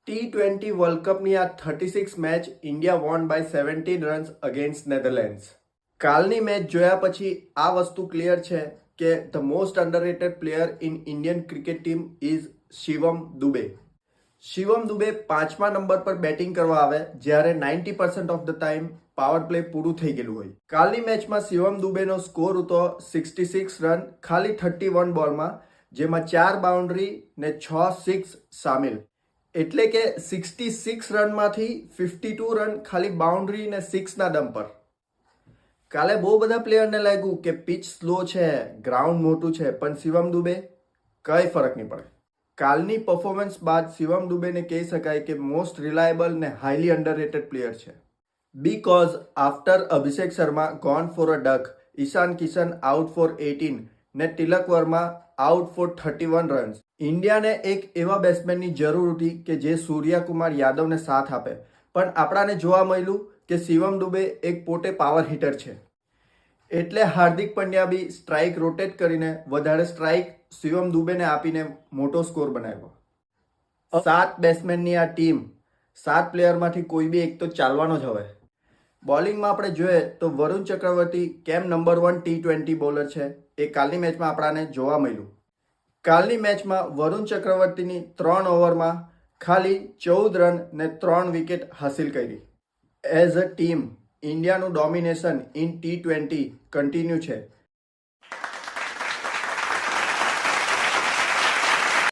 T20 world કપની આ 36 match India won by 17 runs against Netherlands. કાલની મેચ જોયા પછી આ વસ્તુ ક્લિયર છે કે the most underrated player in Indian cricket team is Shivam Dube. Shivam Dube 5મા નંબર પર બેટિંગ કરવા આવે જ્યારે 90% of the time power play પૂરું થઈ ગયેલું હોય. કાલની મેચમાં શિવમ દુબેનો સ્કોર હતો 66 રન ખાલી 31 બોલમાં, જેમાં 4 બાઉન્ડ્રી ને 6 સિક્સ સામેલ. એટલે કે 66 રનમાંથી 52 રન ખાલી બાઉન્ડ્રી ને સિક્સના દમ પર. કાલે બહુ બધા પ્લેયરને લાગ્યું કે પિચ સ્લો છે, ગ્રાઉન્ડ મોટું છે, પણ શિવમ દુબે કંઈ ફરક નહીં પડે. કાલની પરફોર્મન્સ બાદ શિવમ દુબેને કહી શકાય કે મોસ્ટ રિલાયબલ ને હાઈલી અંડરરેટેડ પ્લેયર છે. Because after Abhishek Sharma gone for a duck, Ishan Kishan out for 18 ને Tilak Varma out for 31 runs. ઇન્ડિયાને એક એવા બેટ્સમેનની જરૂર હતી કે જે સૂર્યકુમાર યાદવને સાથ આપે, પણ આપણાને જોવા મળ્યું કે શિવમ દુબે એક પોતે પાવર હિટર છે. એટલે હાર્દિક પંડ્યા બી સ્ટ્રાઇક રોટેટ કરીને વધારે સ્ટ્રાઇક શિવમ દુબેને આપીને મોટો સ્કોર બનાવ્યો. 7 બેટ્સમેનની આ ટીમ, 7 પ્લેયરમાંથી કોઈ બી એક તો ચાલવાનો જ હવે. બોલિંગમાં આપણે જોઈએ તો વરુણ ચક્રવર્તી કેમ નંબર 1 T20 બોલર છે એ કાલની મેચમાં આપણાને જોવા મળ્યું. કાલની મેચમાં વરુણ ચક્રવર્તીની 3 ઓવરમાં ખાલી 14 રન ને 3 વિકેટ હાસિલ કરી. એઝ અ ટીમ ઇન્ડિયાનું ડોમિનેશન ઇન T20 કન્ટિન્યુ છે.